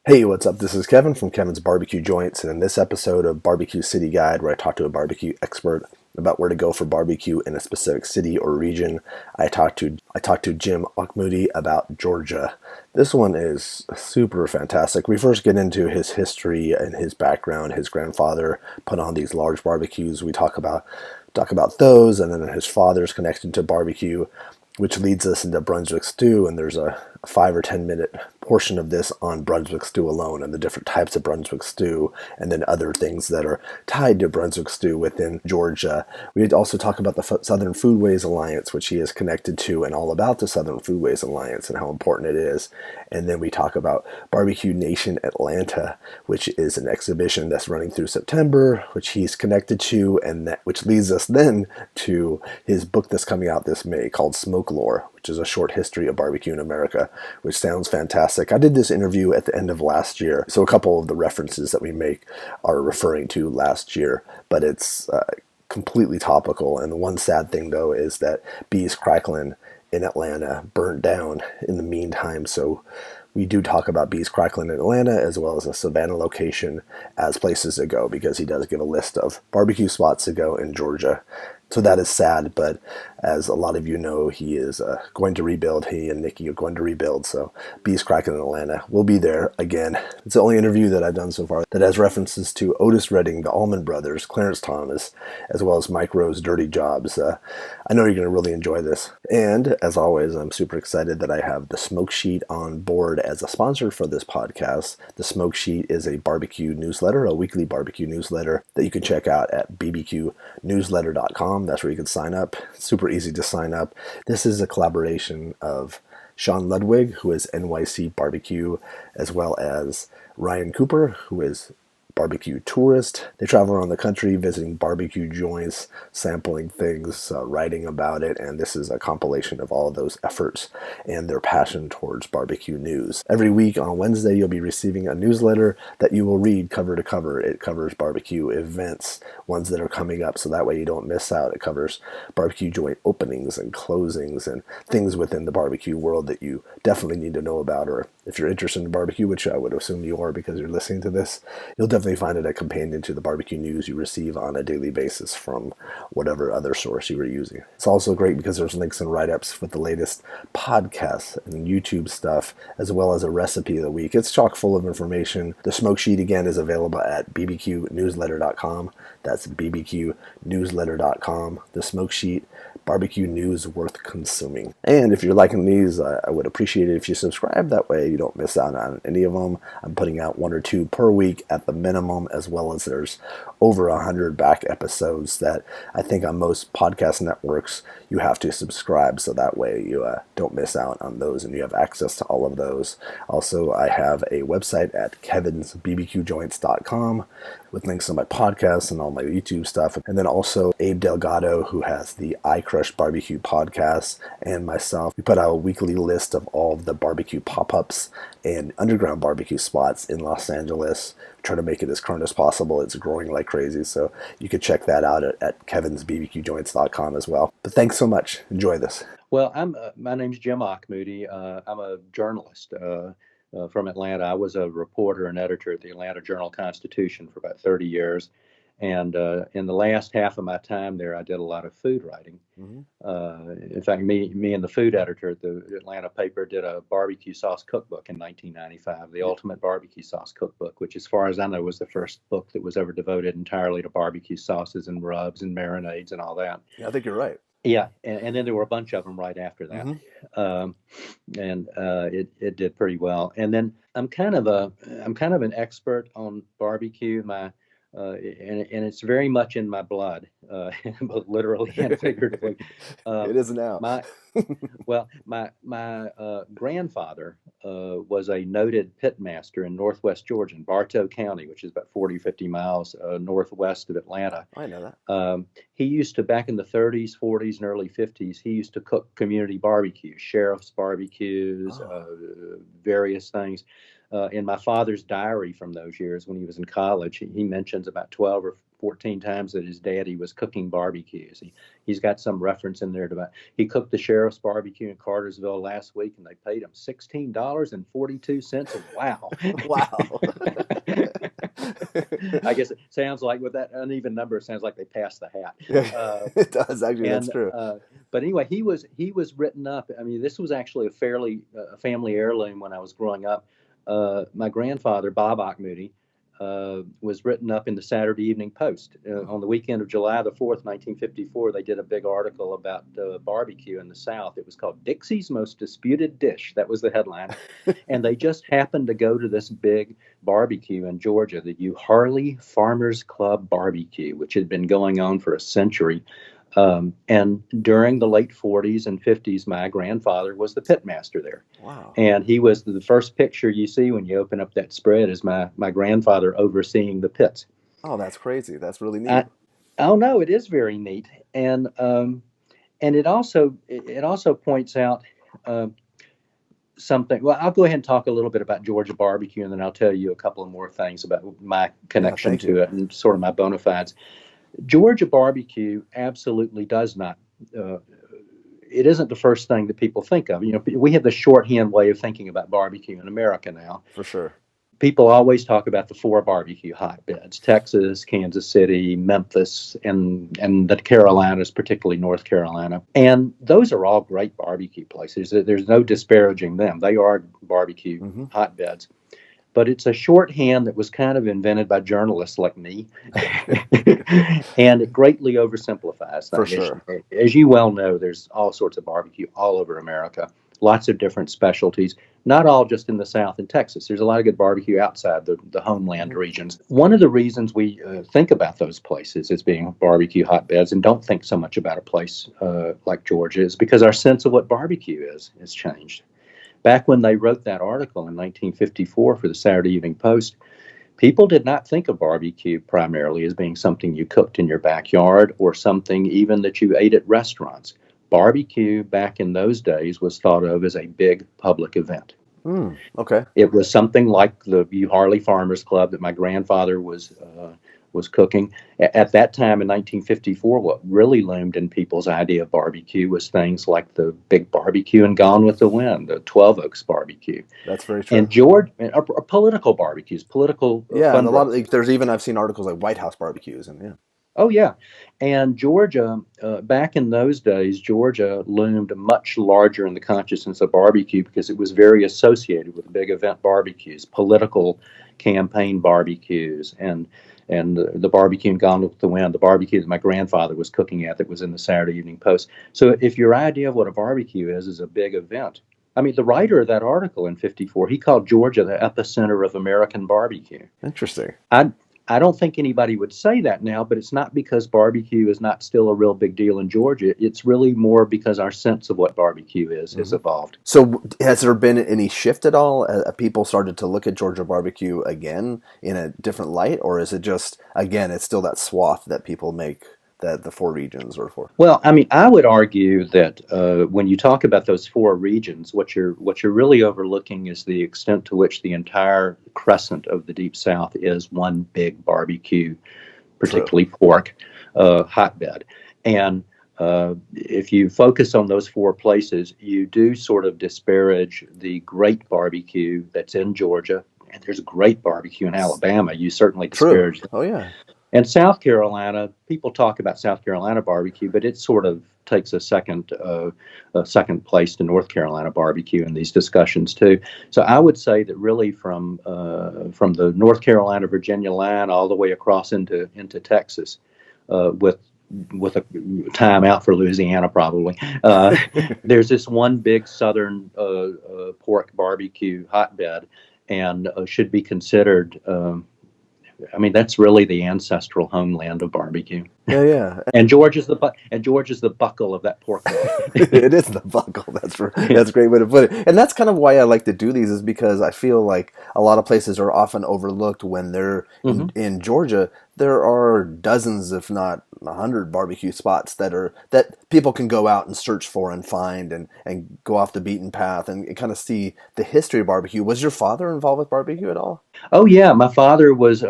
Hey, what's up? This is Kevin from Kevin's BBQ Joints, and in this episode of BBQ City Guide, where I talk to a barbecue expert about where to go for barbecue in a specific city or region, I talked to Jim Auchmutey about Georgia. This one is super fantastic. We first get into his history and his background. His grandfather put on these large barbecues. We talk about those, and then his father's connection to barbecue, which leads us into Brunswick Stew, and there's a 5 or 10 minute portion of this on Brunswick Stew alone and the different types of Brunswick Stew, and then other things that are tied to Brunswick Stew within Georgia. We also talk about the Southern Foodways Alliance, which he is connected to, and all about the Southern Foodways Alliance and how important it is. And then we talk about Barbecue Nation Atlanta, which is an exhibition that's running through September, which he's connected to, and which leads us then to his book that's coming out this May called Smokelore, which is a short history of barbecue in America, which sounds fantastic. I did this interview at the end of last year, so a couple of the references that we make are referring to last year, but it's completely topical. And the one sad thing, though, is that Bee's Cracklin' in Atlanta burned down in the meantime, so we do talk about Bee's Cracklin' in Atlanta as well as a Savannah location as places to go, because he does give a list of barbecue spots to go in Georgia. So that is sad, but as a lot of you know, he is going to rebuild. He and Nikki are going to rebuild, so Bee's Cracklin' in Atlanta will be there again. It's the only interview that I've done so far that has references to Otis Redding, the Allman Brothers, Clarence Thomas, as well as Mike Rowe's Dirty Jobs. I know you're going to really enjoy this. And as always, I'm super excited that I have the Smoke Sheet on board as a sponsor for this podcast. The Smoke Sheet is a barbecue newsletter, a weekly barbecue newsletter that you can check out at bbqnewsletter.com. That's where you can sign up. Super easy to sign up. This is a collaboration of Sean Ludwig, who is NYC Barbecue, as well as Ryan Cooper, who is barbecue tourist. They travel around the country visiting barbecue joints, sampling things, writing about it, and this is a compilation of all of those efforts and their passion towards barbecue news. Every week on Wednesday, you'll be receiving a newsletter that you will read cover to cover. It covers barbecue events, ones that are coming up, so that way you don't miss out. It covers barbecue joint openings and closings and things within the barbecue world that you definitely need to know about, or if you're interested in barbecue, which I would assume you are because you're listening to this, you'll definitely find it a companion to the barbecue news you receive on a daily basis from whatever other source you were using. It's also great because there's links and write-ups with the latest podcasts and YouTube stuff, as well as a recipe of the week. It's chock full of information. The Smoke Sheet, again, is available at bbqnewsletter.com. That's bbqnewsletter.com. The Smoke Sheet, barbecue news worth consuming. And if you're liking these, I would appreciate it if you subscribe. That way you don't miss out on any of them. I'm putting out 1 or 2 per week at the minimum, as well as there's over 100 back episodes that I think on most podcast networks you have to subscribe, so that way you don't miss out on those and you have access to all of those. Also, I have a website at kevinsbbqjoints.com with links to my podcasts and all my YouTube stuff. And then also Abe Delgado, who has the I Crush Barbecue podcast, and myself. We put out a weekly list of all of the barbecue pop-ups and underground barbecue spots in Los Angeles. Try to make it as current as possible. It's growing like crazy, so you can check that out at kevinsbbqjoints.com as well. But thanks so much. Enjoy this. Well, my name's Jim Auchmutey. I'm a journalist from Atlanta. I was a reporter and editor at the Atlanta Journal-Constitution for about 30 years. And in the last half of my time there, I did a lot of food writing. In fact, me and the food editor at the Atlanta paper did a barbecue sauce cookbook in 1995, the Ultimate Barbecue Sauce Cookbook, which, as far as I know, was the first book that was ever devoted entirely to barbecue sauces and rubs and marinades and all that. Yeah, I think you're right. Yeah, and then there were a bunch of them right after that, it did pretty well. And then I'm kind of an expert on barbecue. And it's very much in my blood, both literally and figuratively. It is now. My grandfather was a noted pitmaster in northwest Georgia, in Bartow County, which is about 40, 50 miles northwest of Atlanta. I know that. He used to, back in the 30s, 40s, and early 50s, he used to cook community barbecues, sheriff's barbecues, various things. In my father's diary from those years when he was in college, he mentions about 12 or 14 times that his daddy was cooking barbecues. He's got some reference in there to about he cooked the sheriff's barbecue in Cartersville last week and they paid him $16.42. And wow. Wow. I guess it sounds like with that uneven number, it sounds like they passed the hat. It does, actually. That's true. But anyway, he was written up. I mean, this was actually a fairly family heirloom when I was growing up. My grandfather, Bob Auchmutey, was written up in the Saturday Evening Post. On the weekend of July the 4th, 1954, they did a big article about barbecue in the South. It was called Dixie's Most Disputed Dish. That was the headline. And they just happened to go to this big barbecue in Georgia, the Harley Farmers Club Barbecue, which had been going on for a century. And during the late 40s and 50s, my grandfather was the pitmaster there. Wow. And he was the first picture you see when you open up that spread is my grandfather overseeing the pits. Oh, that's crazy. That's really neat. Oh, no, it is very neat. And it also points out something. Well, I'll go ahead and talk a little bit about Georgia barbecue, and then I'll tell you a couple of more things about my connection to it and sort of my bona fides. Georgia barbecue absolutely does not. It isn't the first thing that people think of. You know, we have the shorthand way of thinking about barbecue in America now. For sure. People always talk about the 4 barbecue hotbeds: Texas, Kansas City, Memphis, and the Carolinas, particularly North Carolina. And those are all great barbecue places. There's no disparaging them. They are barbecue hotbeds. But it's a shorthand that was kind of invented by journalists like me, and it greatly oversimplifies things. For sure. As you well know, there's all sorts of barbecue all over America, lots of different specialties, not all just in the South and Texas. There's a lot of good barbecue outside the homeland regions. One of the reasons we think about those places as being barbecue hotbeds and don't think so much about a place like Georgia is because our sense of what barbecue is changed. Back when they wrote that article in 1954 for the Saturday Evening Post, people did not think of barbecue primarily as being something you cooked in your backyard or something even that you ate at restaurants. Barbecue back in those days was thought of as a big public event. Okay. It was something like the Harley Farmers Club that my grandfather was cooking. At that time in 1954, what really loomed in people's idea of barbecue was things like the big barbecue and Gone with the Wind, the 12 Oaks barbecue. That's very true. And George, political barbecues, political. And a lot of there's even I've seen articles like White House barbecues and Oh yeah, and Georgia back in those days, Georgia loomed much larger in the consciousness of barbecue because it was very associated with big event barbecues, political campaign barbecues, and the barbecue and Gone with the Wind, the barbecue that my grandfather was cooking at that was in the Saturday Evening Post. So if your idea of what a barbecue is a big event, I mean, the writer of that article in 54, he called Georgia the epicenter of American barbecue. Interesting. I don't think anybody would say that now, but it's not because barbecue is not still a real big deal in Georgia. It's really more because our sense of what barbecue is has evolved. So has there been any shift at all? People started to look at Georgia barbecue again in a different light? Or is it just, again, it's still that swath that people make that the 4 regions are for? Well, I mean, I would argue that when you talk about those 4 regions, what you're really overlooking is the extent to which the entire crescent of the Deep South is one big barbecue, particularly pork, hotbed. And if you focus on those 4 places, you do sort of disparage the great barbecue that's in Georgia. And there's great barbecue in Alabama. You certainly disparage. Oh, yeah. And South Carolina, people talk about South Carolina barbecue, but it sort of takes a second place to North Carolina barbecue in these discussions too. So I would say that really from the North Carolina Virginia line all the way across into Texas, with a time out for Louisiana probably, there's this one big southern pork barbecue hotbed, and should be considered. I mean, that's really the ancestral homeland of barbecue. Yeah, yeah. And Georgia's the buckle of that pork belly. It is the buckle. That's a great way to put it. And that's kind of why I like to do these, is because I feel like a lot of places are often overlooked when they're in Georgia. There are dozens, if not 100, barbecue spots that people can go out and search for and find and go off the beaten path and kind of see the history of barbecue. Was your father involved with barbecue at all? Oh yeah, my father was.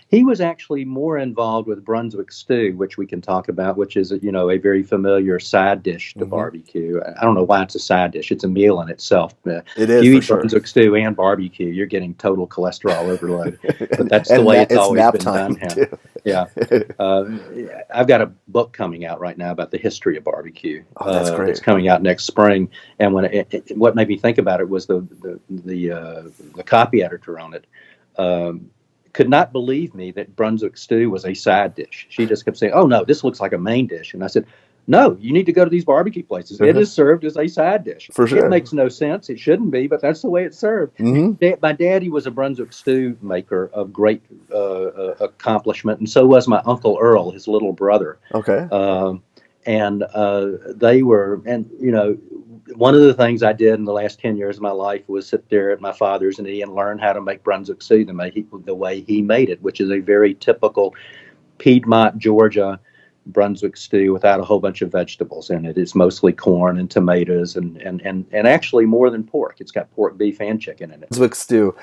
He was actually more involved with Brunswick Stew, which we can talk about, which is a very familiar side dish to barbecue. I don't know why it's a side dish; it's a meal in itself. It is. You for eat sure. Brunswick Stew and barbecue, you're getting total cholesterol overload. But that's the way it's always been done. Yeah. I've got a book coming out right now about the history of barbecue. Oh, that's great. It's coming out next spring. And what made me think about it was the copy editor on it could not believe me that Brunswick Stew was a side dish. She just kept saying, "Oh no, this looks like a main dish." And I said, "No, you need to go to these barbecue places. It is served as a side dish." For sure. It makes no sense. It shouldn't be, but that's the way it's served. My daddy was a Brunswick Stew maker of great accomplishment, and so was my Uncle Earl, his little brother. Okay. They were, one of the things I did in the last 10 years of my life was sit there at my father's knee and learn how to make Brunswick Stew the way he made it, which is a very typical Piedmont, Georgia Brunswick Stew without a whole bunch of vegetables in it. It's mostly corn and tomatoes and actually more than pork. It's got pork, beef, and chicken in it. Brunswick Stew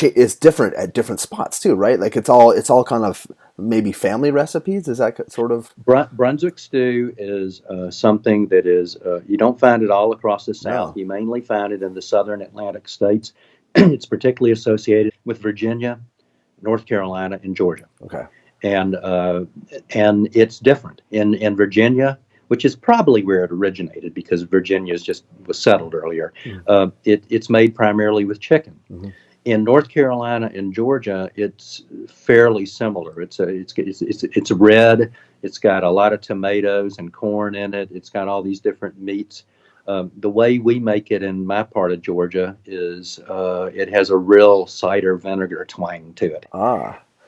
is different at different spots too, right? Like it's all kind of maybe family recipes. Is that sort of? Brunswick Stew is something that is you don't find it all across the South. No. You mainly find it in the southern Atlantic states. It's particularly associated with Virginia, North Carolina, and Georgia. Okay. And it's different in Virginia, which is probably where it originated because Virginia was settled earlier. It's made primarily with chicken. In North Carolina and Georgia, it's fairly similar. It's red. It's got a lot of tomatoes and corn in it. It's got all these different meats. The way we make it in my part of Georgia is it has a real cider vinegar twang to it.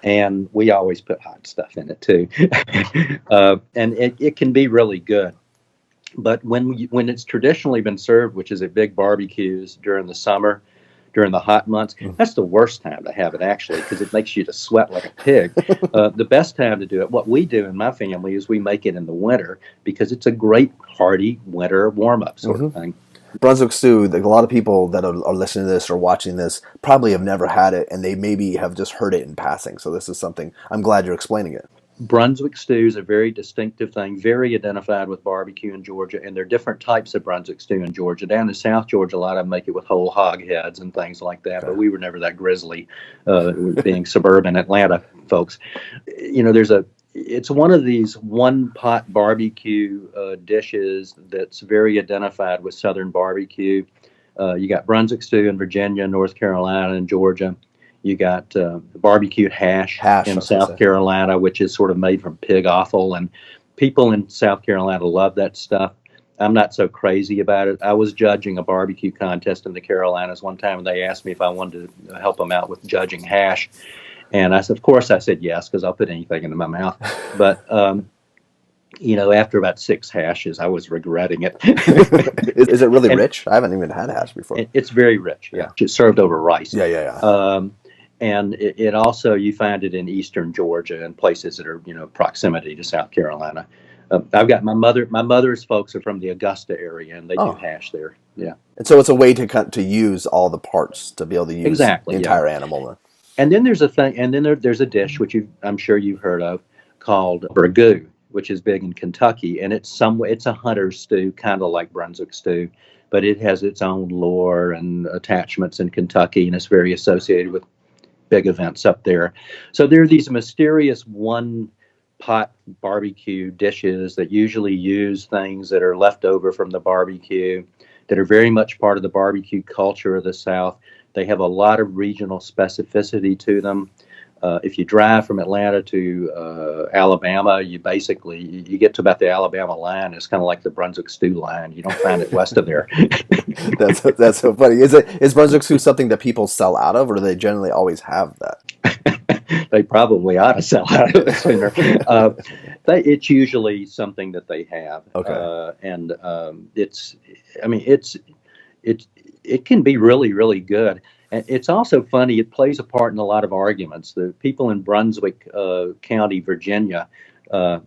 And we always put hot stuff in it too. And it can be really good. But when it's traditionally been served, which is at big barbecues during the summer, during the hot months, that's the worst time to have it actually, because it makes you to sweat like a pig. The best time to do it, what we do in my family, is we make it in the winter because it's a great hearty winter warm-up sort of thing. Brunswick Stew, a lot of people that are listening to this or watching this probably have never had it, and they maybe have just heard it in passing. So this is something, I'm glad you're explaining it. Brunswick Stew is a very distinctive thing, very identified with barbecue in Georgia, and there are different types of Brunswick Stew in Georgia. Down in South Georgia, a lot of them make it with whole hog heads and things like that, but we were never that grisly, being suburban Atlanta folks. It's one of these one-pot barbecue dishes that's very identified with Southern barbecue. You got Brunswick Stew in Virginia, North Carolina, and Georgia. You got barbecued hash in South Carolina, which is sort of made from pig offal, and people in South Carolina love that stuff. I'm not so crazy about it. I was judging a barbecue contest in the Carolinas one time, and they asked me if I wanted to help them out with judging hash. And I said, of course, I said yes, because I'll put anything into my mouth. But, after about 6 hashes, I was regretting it. Is it really rich? I haven't even had hash before. It's very rich, yeah. It's served over rice. Yeah. And it also, you find it in eastern Georgia and places that are, proximity to South Carolina. I've got my mother's folks are from the Augusta area, and they do hash there. Yeah. And so it's a way to use all the parts to be able to use the entire animal. And then there's there's a dish which I'm sure you've heard of called Burgoo, which is big in Kentucky, and it's a hunter's stew, kind of like Brunswick Stew, but it has its own lore and attachments in Kentucky, and it's very associated with big events up there. So there are these mysterious one-pot barbecue dishes that usually use things that are left over from the barbecue, that are very much part of the barbecue culture of the South. They have a lot of regional specificity to them. If you drive from Atlanta to Alabama, you get to about the Alabama line. It's kind of like the Brunswick Stew line. You don't find it west of there. That's so funny. Is Brunswick Stew something that people sell out of, or do they generally always have that? They probably ought to sell out of it sooner. It's usually something that they have. Okay. And it can be really, really good. And it's also funny. It plays a part in a lot of arguments. The people in Brunswick County, Virginia, I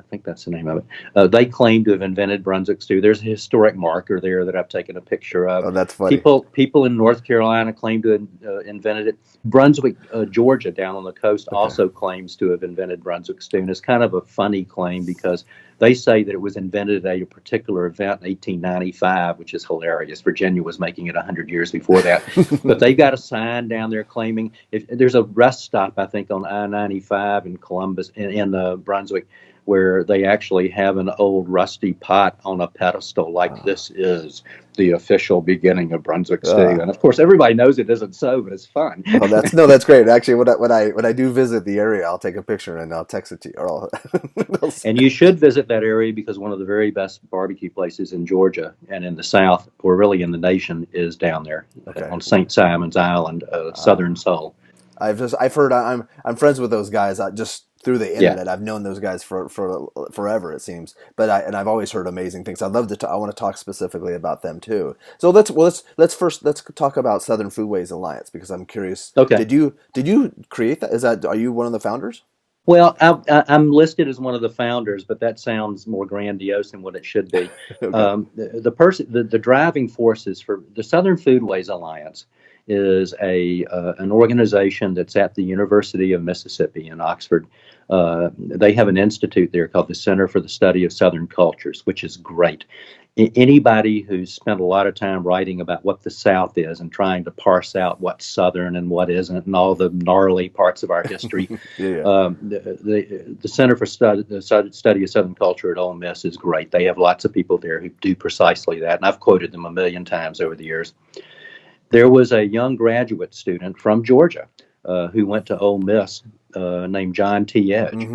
think that's the name of it. They claim to have invented Brunswick Stew. There's a historic marker there that I've taken a picture of. Oh, that's funny. People in North Carolina claim to have invented it. Brunswick, Georgia, down on the coast, also claims to have invented Brunswick Stew. And it's kind of a funny claim because they say that it was invented at a particular event in 1895, which is hilarious. Virginia was making it 100 years before that. But they've got a sign down there claiming, if there's a rest stop, I think, on I-95 in Columbus, in Brunswick, where they actually have an old rusty pot on a pedestal, like this is the official beginning of Brunswick Stew. And of course, everybody knows it isn't so, but it's fun. Oh, that's great. Actually, when I do visit the area, I'll take a picture and I'll text it to you. Or and you should visit that area because one of the very best barbecue places in Georgia and in the South, or really in the nation, is down there on St. Simon's Island, Southern Seoul. I've heard. I'm friends with those guys. Just through the internet. I've known those guys for forever, it seems. But I've always heard amazing things. I'd love to. I want to talk specifically about them too. So let's talk about Southern Foodways Alliance, because I'm curious. Okay. Did you create that? Are you one of the founders? Well, I'm listed as one of the founders, but that sounds more grandiose than what it should be. Okay. The driving forces for the Southern Foodways Alliance is an organization that's at the University of Mississippi in Oxford. They have an institute there called the Center for the Study of Southern Cultures, which is great. Anybody who's spent a lot of time writing about what the South is and trying to parse out what's Southern and what isn't and all the gnarly parts of our history, the Center for the Study of Southern Culture at Ole Miss is great. They have lots of people there who do precisely that, and I've quoted them a million times over the years. There was a young graduate student from Georgia who went to Ole Miss named John T. Edge,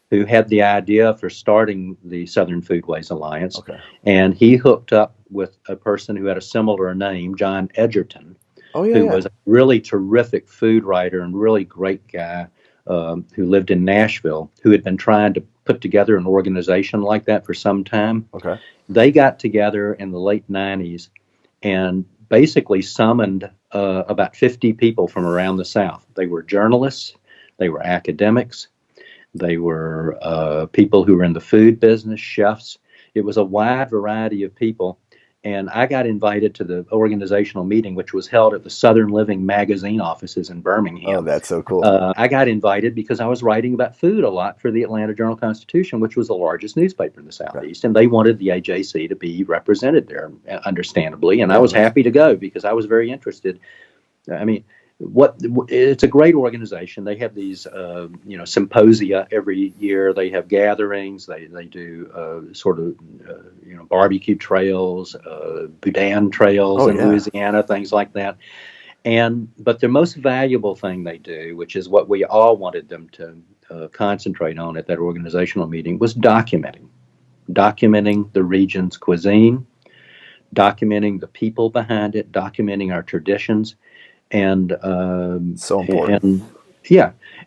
who had the idea for starting the Southern Foodways Alliance. Okay. And he hooked up with a person who had a similar name, John Edgerton, who was a really terrific food writer and really great guy who lived in Nashville, who had been trying to put together an organization like that for some time. Okay. They got together in the late 90s and basically summoned about 50 people from around the South. They were journalists, they were academics, they were people who were in the food business, chefs. It was a wide variety of people. And I got invited to the organizational meeting, which was held at the Southern Living magazine offices in Birmingham. Oh, that's so cool. I got invited because I was writing about food a lot for the Atlanta Journal-Constitution, which was the largest newspaper in the Southeast. Right. And they wanted the AJC to be represented there, understandably. And I was happy to go because I was very interested. I mean, it's a great organization. They have these, symposia every year. They have gatherings. They do barbecue trails, boudin trails in Louisiana, things like that. But the most valuable thing they do, which is what we all wanted them to concentrate on at that organizational meeting, was documenting the region's cuisine, documenting the people behind it, documenting our traditions. And so important.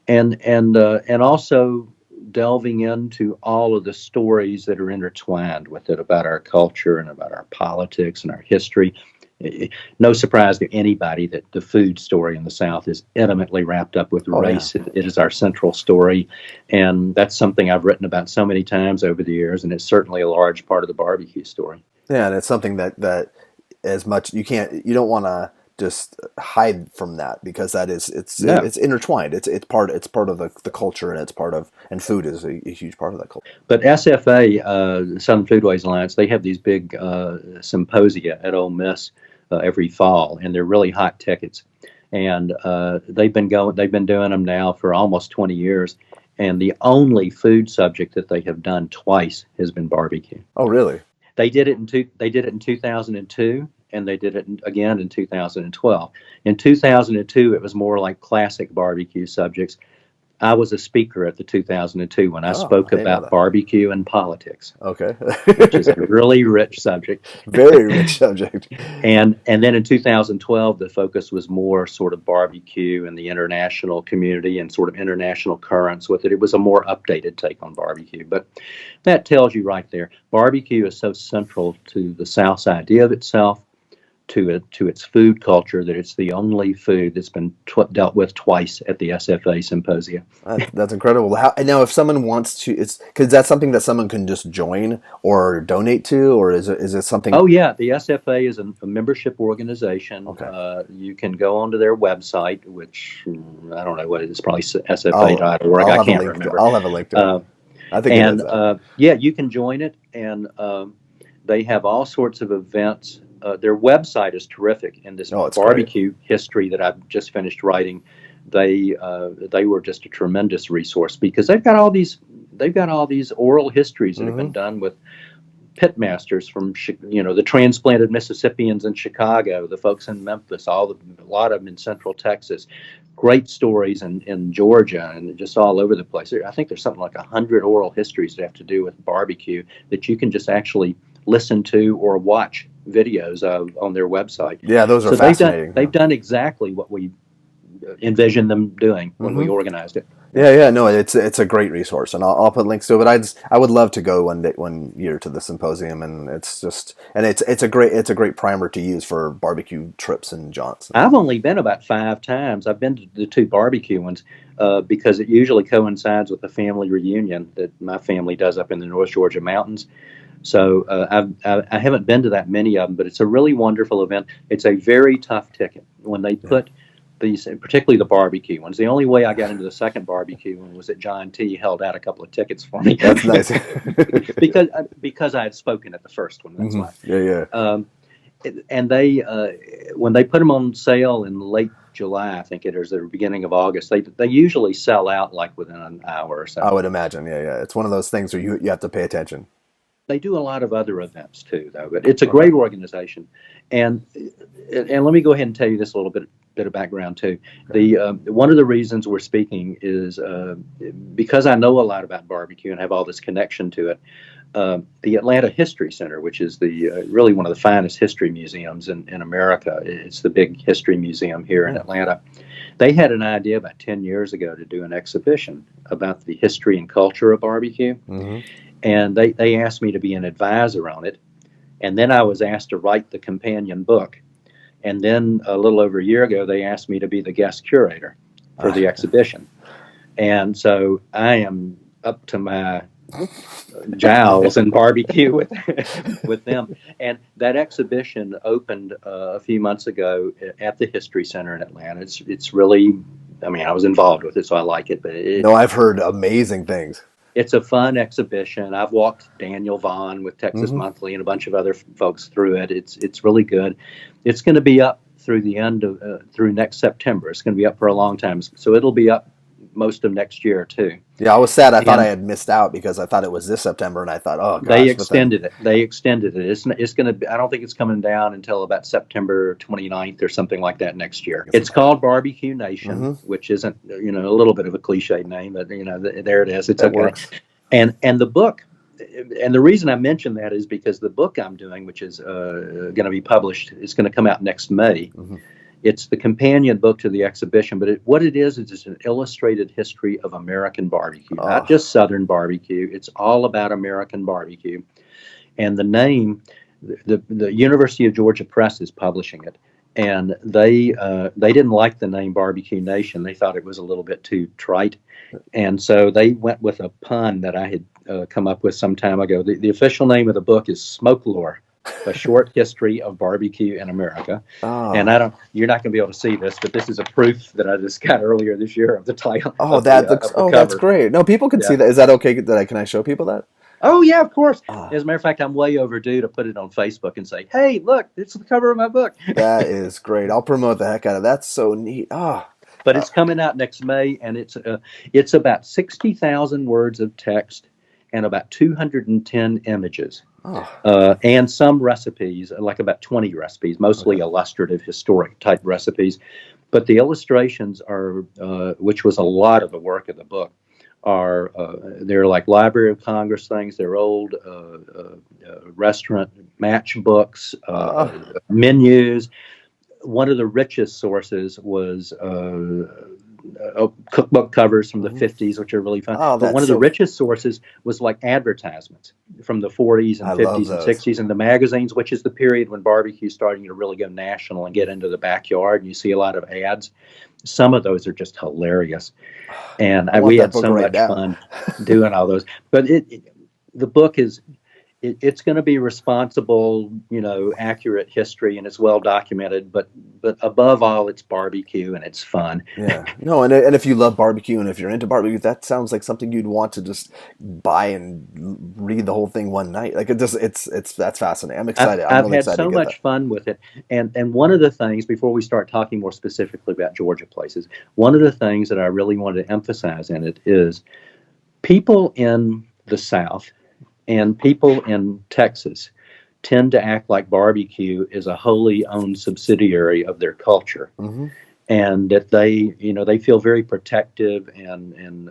And also delving into all of the stories that are intertwined with it about our culture and about our politics and our history. No surprise to anybody that the food story in the South is intimately wrapped up with race. It is our central story, and that's something I've written about so many times over the years, and it's certainly a large part of the barbecue story. Yeah, and it's something that as much you don't want to just hide from that, because it's intertwined. It's part of the culture, and food is a huge part of that culture. But SFA, Southern Foodways Alliance, they have these big symposia at Ole Miss every fall, and they're really hot tickets. And they've been doing them now for almost 20 years. And the only food subject that they have done twice has been barbecue. Oh, really? They did it in 2002. And they did it again in 2012. In 2002, it was more like classic barbecue subjects. I was a speaker at the 2002 when I Oh, spoke I didn't know about that. barbecue and politics, Okay. which is a really rich subject. Very rich subject. And then in 2012, the focus was more sort of barbecue and the international community and sort of international currents with it. It was a more updated take on barbecue. But that tells you right there, barbecue is so central to the South's idea of itself, to its food culture, that it's the only food that's been dealt with twice at the SFA symposia. That's incredible. How, now, if someone wants to, it's because that's something that someone can just join or donate to, or is it something? Oh yeah, the SFA is a membership organization. Okay. You can go onto their website, which I don't know what it is, probably I'll, sfa.org. I'll I have a can't link. remember. I'll have a link to it. I think it And is that. yeah, you can join it, and they have all sorts of events. Their website is terrific. In this Oh, it's barbecue history that I've just finished writing, they were just a tremendous resource because they've got all these oral histories that have been done with pitmasters from the transplanted Mississippians in Chicago, the folks in Memphis, a lot of them in Central Texas. Great stories in Georgia and just all over the place. I think there's something like 100 oral histories that have to do with barbecue that you can just actually listen to or watch videos of on their website. Yeah, those are So fascinating. they've done exactly what we envisioned them doing when we organized it. Yeah, no, it's a great resource, and I'll put links to it. But I would love to go one year to the symposium, and it's a great primer to use for barbecue trips and jaunts. I've only been about 5 times. I've been to the 2 barbecue ones because it usually coincides with the family reunion that my family does up in the North Georgia mountains. So I haven't been to that many of them, but it's a really wonderful event. It's a very tough ticket when they put these, particularly the barbecue ones. The only way I got into the second barbecue one was that John T. held out a couple of tickets for me. That's nice. because I had spoken at the first one. That's why. Yeah. And they when they put them on sale in late July, I think it is, the beginning of August, they usually sell out like within an hour or so. I would imagine. Yeah. It's one of those things where you have to pay attention. They do a lot of other events too, though. But it's a great organization, and let me go ahead and tell you this a little bit of background too. The one of the reasons we're speaking is because I know a lot about barbecue and have all this connection to it. The Atlanta History Center, which is the really one of the finest history museums in America, it's the big history museum here in Atlanta. They had an idea about 10 years ago to do an exhibition about the history and culture of barbecue. And they asked me to be an advisor on it. And then I was asked to write the companion book. And then a little over a year ago, they asked me to be the guest curator for the exhibition. And so I am up to my jowls and barbecue with them. And that exhibition opened a few months ago at the History Center in Atlanta. It's really, I mean, I was involved with it, so I like it. But No, I've heard amazing things. It's a fun exhibition. I've walked Daniel Vaughn with Texas Monthly and a bunch of other folks through it. It's really good. It's going to be up through the end of through next September. It's going to be up for a long time, so it'll be up most of next year too. Yeah, I was sad. I thought I had missed out because I thought it was this September, and I thought, oh gosh, they extended it. It's going to be, I don't think it's coming down until about September 29th or something like that next year. It's called Barbecue Nation, which isn't, a little bit of a cliche name, but there it is. It's that okay. Works. And the book, and the reason I mention that is because the book I'm doing, which is going to be published, is going to come out next May. It's the companion book to the exhibition, but what it is it's an illustrated history of American barbecue, not just Southern barbecue. It's all about American barbecue. And the name, the University of Georgia Press is publishing it, and they didn't like the name Barbecue Nation. They thought it was a little bit too trite, and so they went with a pun that I had come up with some time ago. The official name of the book is Smokelore, A Short History of Barbecue in America. And you're not going to be able to see this, but this is a proof that I just got earlier this year of the title. That's great. No, people can see that. Is that okay? Can I show people that? Oh yeah, of course. As a matter of fact, I'm way overdue to put it on Facebook and say, "Hey, look, it's the cover of my book." That is great. I'll promote the heck out of that. That's so neat. But it's coming out next May, and it's about 60,000 words of text and about 210 images. And some recipes, like about 20 recipes, mostly illustrative, historic type recipes. but the illustrations are, which was a lot of the work of the book, are they're like Library of Congress things. They're old restaurant matchbooks, menus. One of the richest sources was cookbook covers from the 50s, which are really fun. Oh, but one of the richest sources was like advertisements from the 40s and 50s and 60s in the magazines, which is the period when barbecue is starting to really go national and get into the backyard. And you see a lot of ads. Some of those are just hilarious. And we had so much fun doing all those. But the book is, it's going to be responsible, accurate history, and it's well documented. But above all, it's barbecue and it's fun. Yeah, no, and if you love barbecue and if you're into barbecue, that sounds like something you'd want to just buy and read the whole thing one night. Like that's fascinating. I'm excited. I've really had excited so much fun with it. And one of the things, before we start talking more specifically about Georgia places, one of the things that I really wanted to emphasize in it is people in the South and people in Texas tend to act like barbecue is a wholly owned subsidiary of their culture, and that they feel very protective and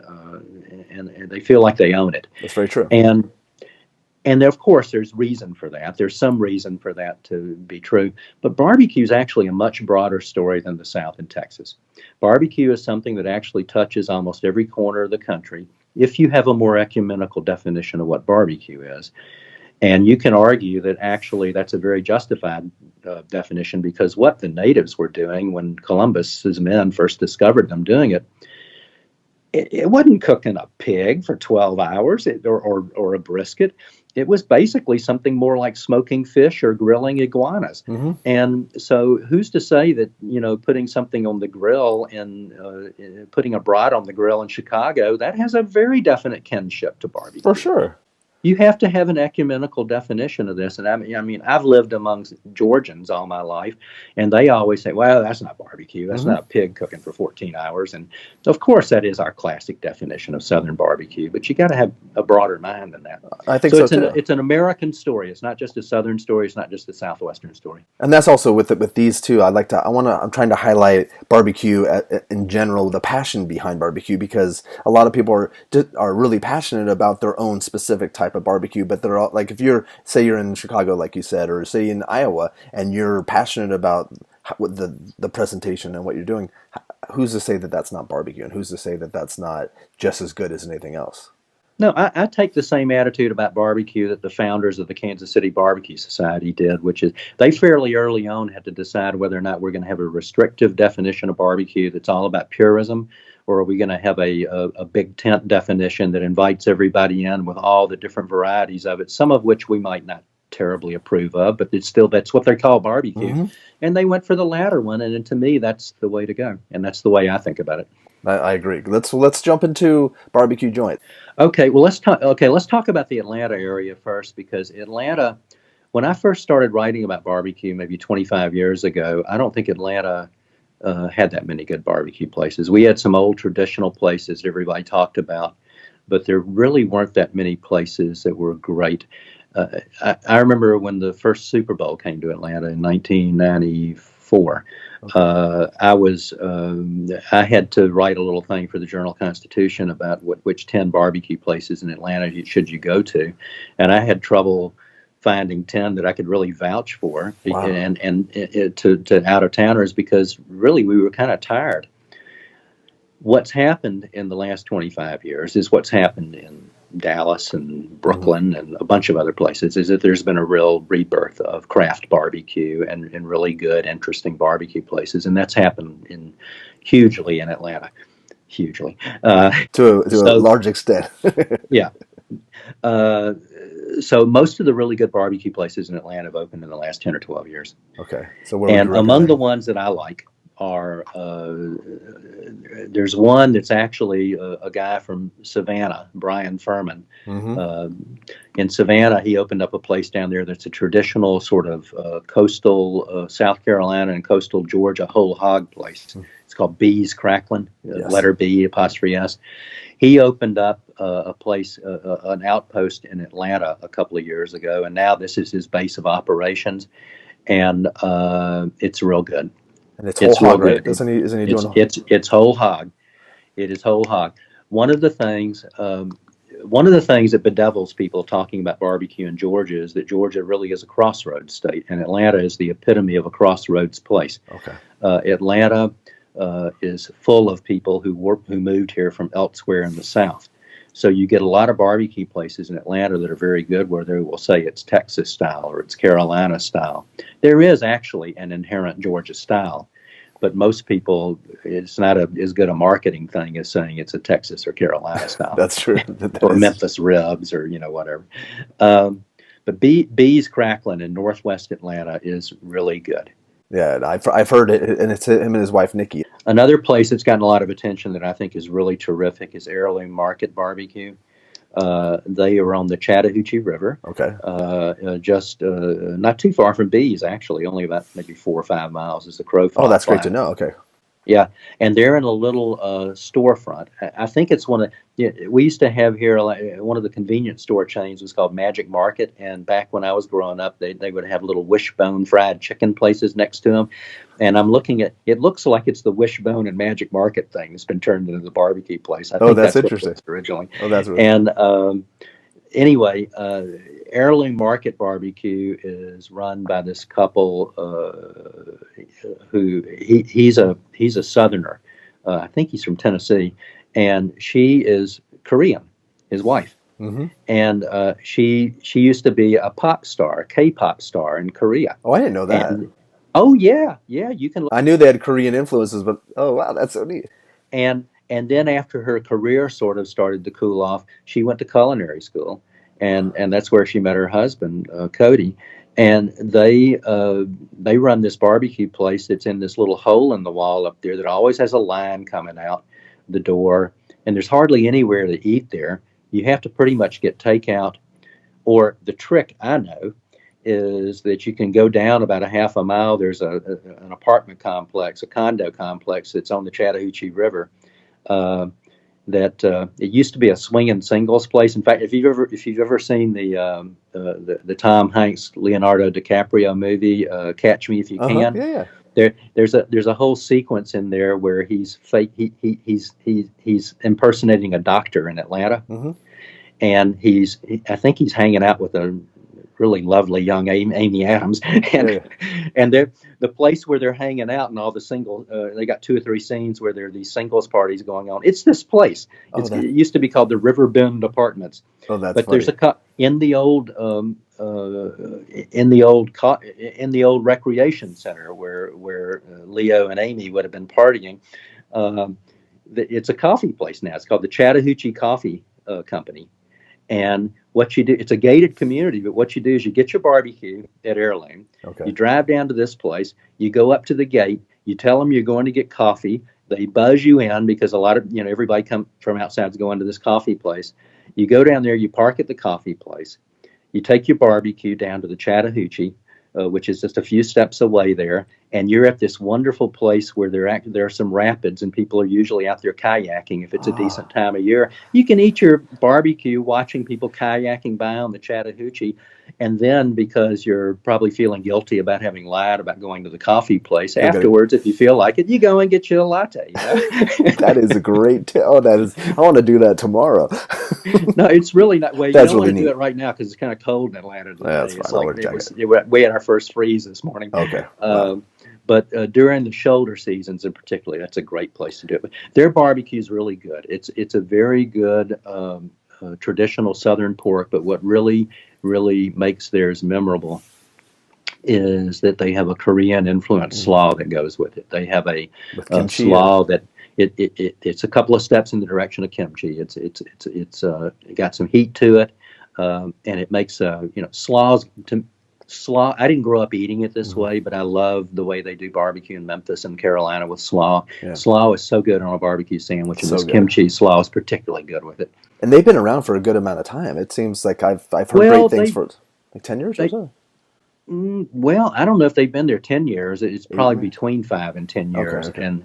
they feel like they own it. That's very true. And of course, there's reason for that. There's some reason for that to be true. But barbecue is actually a much broader story than the South and Texas. Barbecue is something that actually touches almost every corner of the country, if you have a more ecumenical definition of what barbecue is. And you can argue that actually that's a very justified definition, because what the natives were doing when Columbus's men first discovered them doing it, it wasn't cooking a pig for 12 hours or a brisket. It was basically something more like smoking fish or grilling iguanas. And so who's to say that, putting something on the grill and putting a brat on the grill in Chicago, that has a very definite kinship to barbecue. For sure. You have to have an ecumenical definition of this. And I mean, I've lived amongst Georgians all my life, and they always say, well, that's not barbecue. That's not a pig cooking for 14 hours. And of course, that is our classic definition of Southern barbecue, but you got to have a broader mind than that. I think so too. It's an American story. It's not just a Southern story. It's not just a Southwestern story. And that's also with these two. I'm trying to highlight barbecue in general, the passion behind barbecue, because a lot of people are really passionate about their own specific type of barbecue, but they're all like, if you're in Chicago, like you said, or say in Iowa, and you're passionate about the presentation and what you're doing, who's to say that that's not barbecue, and who's to say that that's not just as good as anything else? No, I take the same attitude about barbecue that the founders of the Kansas City Barbecue Society did, which is they fairly early on had to decide whether or not we're going to have a restrictive definition of barbecue that's all about purism, or are we going to have a big tent definition that invites everybody in with all the different varieties of it, some of which we might not terribly approve of, but that's what they call barbecue. And they went for the latter one, and to me, that's the way to go, and that's the way I think about it. I agree. Let's jump into BBQ Joint. Okay, well let's talk about the Atlanta area first, because Atlanta, when I first started writing about barbecue maybe 25 years ago, I don't think Atlanta had that many good barbecue places. We had some old traditional places that everybody talked about, but there really weren't that many places that were great. I remember when the first Super Bowl came to Atlanta in 1994. I had to write a little thing for the Journal-Constitution about which 10 barbecue places in Atlanta should you go to, and I had trouble finding 10 that I could really vouch for. Wow. and to out-of-towners, because really we were kind of tired. What's happened in the last 25 years is what's happened in Dallas and Brooklyn and a bunch of other places, is that there's been a real rebirth of craft barbecue and really good, interesting barbecue places. And that's happened hugely in Atlanta, hugely. To a large extent. Yeah. So most of the really good barbecue places in Atlanta have opened in the last 10 or 12 years. Okay. So among the ones that I like are, there's one that's actually a guy from Savannah, Brian Furman. In Savannah, he opened up a place down there that's a traditional sort of coastal South Carolina and coastal Georgia whole hog place. It's called B's Cracklin', letter B, apostrophe S. He opened up a place, an outpost in Atlanta a couple of years ago, and now this is his base of operations, and it's real good. And it's whole It's real hog, right? good. Isn't he doing? It's whole hog. It is whole hog. One of the things, one of the things that bedevils people talking about barbecue in Georgia is that Georgia really is a crossroads state, and Atlanta is the epitome of a crossroads place. Okay. Atlanta is full of people who moved here from elsewhere in the South. So you get a lot of barbecue places in Atlanta that are very good, where they will say it's Texas style or it's Carolina style. There is actually an inherent Georgia style, but most people, it's not as good a marketing thing as saying it's a Texas or Carolina style. That's true. Or Memphis ribs, or whatever. But B's Crackling in Northwest Atlanta is really good. Yeah, I've heard it, and it's him and his wife Nikki. Another place that's gotten a lot of attention that I think is really terrific is Heirloom Market Barbecue. They are on the Chattahoochee River. Okay. Just not too far from B's, actually, only about maybe 4 or 5 miles as the crow flies. Oh, that's great to know. Okay. Yeah, and they're in a little storefront. I think it's we used to have here, one of the convenience store chains was called Magic Market, and back when I was growing up, they would have little Wishbone fried chicken places next to them. And I'm looking at it, looks like it's the Wishbone and Magic Market thing that's been turned into the barbecue place. I think that's interesting. What it was Originally. Oh, that's really and anyway, Heirloom Market Barbecue is run by this couple who he's a Southerner. I think he's from Tennessee, and she is Korean, his wife. Mm-hmm. And she used to be a pop star, a K-pop star in Korea. Oh, I didn't know that. Oh yeah, you can. I knew they had Korean influences, but oh wow, that's so neat. And then after her career sort of started to cool off, she went to culinary school, and that's where she met her husband, Cody. And they run this barbecue place that's in this little hole in the wall up there that always has a line coming out the door, and there's hardly anywhere to eat there. You have to pretty much get takeout, or the trick I know is that you can go down about a half a mile. There's an apartment complex, a condo complex that's on the Chattahoochee River. That it used to be a swinging singles place. In fact, if you've ever seen the Tom Hanks Leonardo DiCaprio movie Catch Me If You Can, yeah. There's a whole sequence in there where he's impersonating a doctor in Atlanta, mm-hmm. and I think he's hanging out with a really lovely young Amy Adams, and they're the place where they're hanging out, and all the single they got 2 or 3 scenes where there are these singles parties going on. It's this place. It used to be called the Riverbend Apartments. Oh, that's but funny. There's in the old recreation center where Leo and Amy would have been partying. It's a coffee place now. It's called the Chattahoochee Coffee Company. And what you do, it's a gated community, but what you do is you get your barbecue at Heirloom. Okay. You drive down to this place. You go up to the gate. You tell them you're going to get coffee. They buzz you in because a lot of, everybody come from outside to go into this coffee place. You go down there. You park at the coffee place. You take your barbecue down to the Chattahoochee, which is just a few steps away there. And you're at this wonderful place where there are some rapids, and people are usually out there kayaking if it's a decent time of year. You can eat your barbecue watching people kayaking by on the Chattahoochee. And then, because you're probably feeling guilty about having lied about going to the coffee place, afterwards, if you feel like it, you go and get you a latte. That is a great tip. Oh, I want to do that tomorrow. No, it's really not. Well, you that's don't really want to neat. do it right now because it's kind of cold in Atlanta today. Yeah, that's fine. We had our first freeze this morning. Okay. Wow. But during the shoulder seasons in particular, that's a great place to do it. But their barbecue is really good. It's a very good traditional Southern pork. But what really makes theirs memorable is that they have a Korean influenced slaw that goes with it. They have a slaw that it's a couple of steps in the direction of kimchi. It's got some heat to it, and it makes slaws. Slaw. I didn't grow up eating it this way, but I love the way they do barbecue in Memphis and Carolina with slaw. Yeah. Slaw is so good on a barbecue sandwich, and this kimchi slaw is particularly good with it. And they've been around for a good amount of time. It seems like I've heard great things for like 10 years or so. Well, I don't know if they've been there 10 years. It's probably between 5 and 10 years. Okay.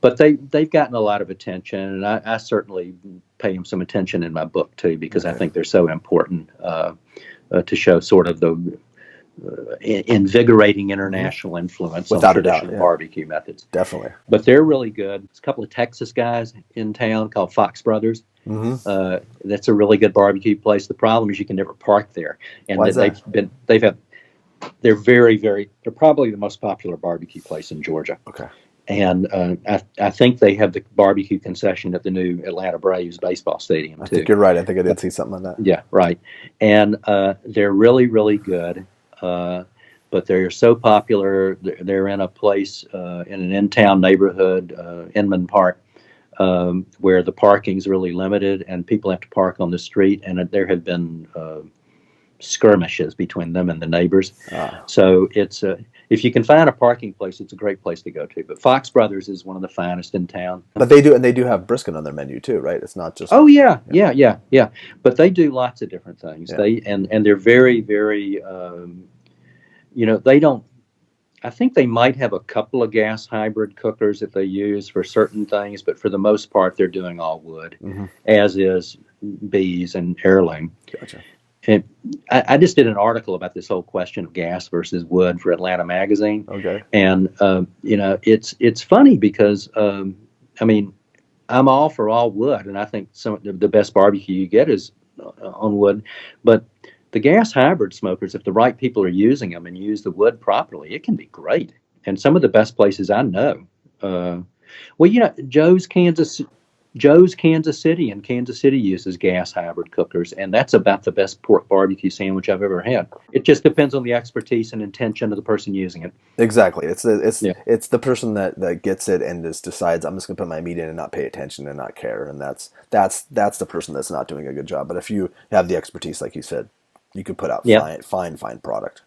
But they've gotten a lot of attention, and I certainly pay them some attention in my book too, because I think they're so important to show sort of invigorating international influence Without on a doubt, traditional yeah. barbecue methods. Definitely. But they're really good. There's a couple of Texas guys in town called Fox Brothers. That's a really good barbecue place. The problem is you can never park there, and Why is that? they're they're probably the most popular barbecue place in Georgia. Okay. And I think they have the barbecue concession at the new Atlanta Braves baseball stadium, too. I think you're right. I think I did see something like that. Yeah, right. And they're really, really good. But they're so popular. They're in a place in an in-town neighborhood, Inman Park, where the parking's really limited and people have to park on the street. And there have been skirmishes between them and the neighbors. So it's if you can find a parking place, it's a great place to go to. But Fox Brothers is one of the finest in town. But they do have brisket on their menu too, right? It's not just. Oh yeah. But they do lots of different things. Yeah. And they're very, very. They don't. I think they might have a couple of gas hybrid cookers that they use for certain things, but for the most part, they're doing all wood, as is Bees and Heirloom. Gotcha. And I just did an article about this whole question of gas versus wood for Atlanta Magazine. Okay. And it's funny because I'm all for all wood, and I think some of the best barbecue you get is on wood. But the gas hybrid smokers, if the right people are using them and use the wood properly, it can be great. And some of the best places I know. Joe's Kansas City, and Kansas City uses gas hybrid cookers, and that's about the best pork barbecue sandwich I've ever had. It just depends on the expertise and intention of the person using it. Exactly. It's the person that gets it and just decides, I'm just going to put my meat in and not pay attention and not care, and that's the person that's not doing a good job. But if you have the expertise, like you said, you could put out fine product.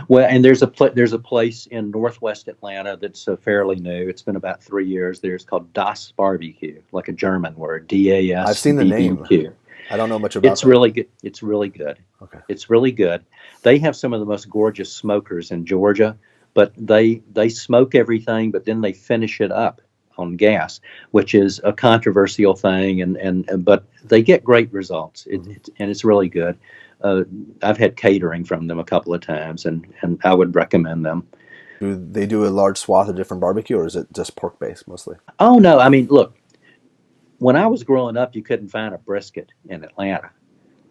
Well, and there's a place in Northwest Atlanta that's fairly new. It's been about 3 years. It's called Das BBQ, like a German word, DAS. I've seen the name. I don't know much about it. It's really good. It's really good. Okay. It's really good. They have some of the most gorgeous smokers in Georgia, but they smoke everything, but then they finish it up on gas, which is a controversial thing, but they get great results. And it's really good. I've had catering from them a couple of times, and I would recommend them. Do they do a large swath of different barbecue, or is it just pork-based mostly? Oh, no. I mean, look, when I was growing up, you couldn't find a brisket in Atlanta,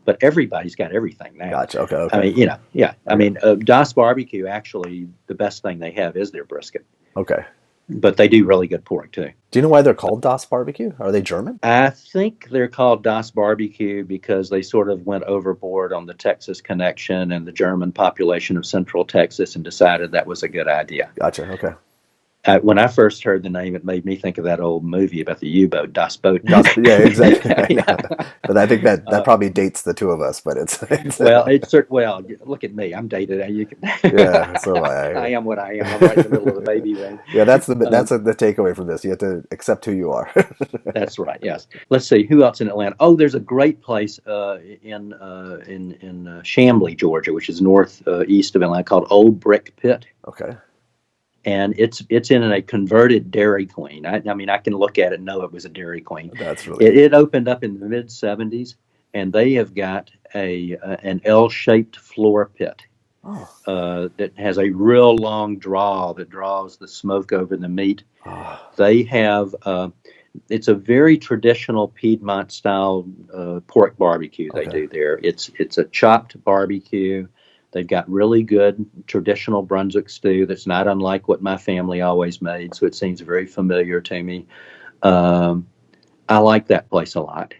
but everybody's got everything now. Gotcha. Okay. I mean, yeah. I mean, Das BBQ, actually, the best thing they have is their brisket. Okay. But they do really good pork, too. Do you know why they're called Das BBQ? Are they German? I think they're called Das BBQ because they sort of went overboard on the Texas connection and the German population of Central Texas and decided that was a good idea. Gotcha. Okay. When I first heard the name, it made me think of that old movie about the U-boat, Das Boot. Yeah, exactly. Yeah. But I think that probably dates the two of us. But it's well, look at me. I'm dated. Yeah, so I am what I am. I'm right in the middle of the baby ring. Yeah, that's the takeaway from this. You have to accept who you are. That's right. Yes. Let's see who else in Atlanta. Oh, there's a great place in Chamblee, Georgia, which is northeast of Atlanta, called Old Brick Pit. Okay. And it's in a converted Dairy Queen. I mean, I can look at it and know it was a Dairy Queen. That's really it opened up in the mid-'70s, and they have got an L-shaped floor pit that has a real long draw that draws the smoke over the meat. They have it's a very traditional Piedmont-style pork barbecue they do there. It's a chopped barbecue. They've got really good traditional Brunswick stew that's not unlike what my family always made, so it seems very familiar to me. I like that place a lot.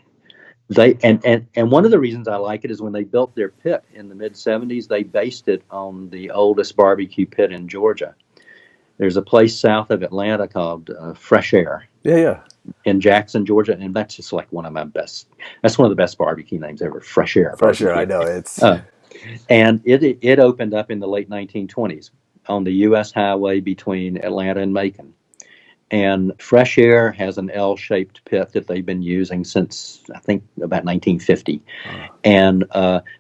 And one of the reasons I like it is when they built their pit in the mid-'70s, they based it on the oldest barbecue pit in Georgia. There's a place south of Atlanta called Fresh Air. Yeah. In Jackson, Georgia, and that's just like one of the best barbecue names ever. Fresh Air. Fresh Air, I know it's. And it opened up in the late 1920s on the U.S. highway between Atlanta and Macon. And Fresh Air has an L-shaped pit that they've been using since, I think, about 1950. And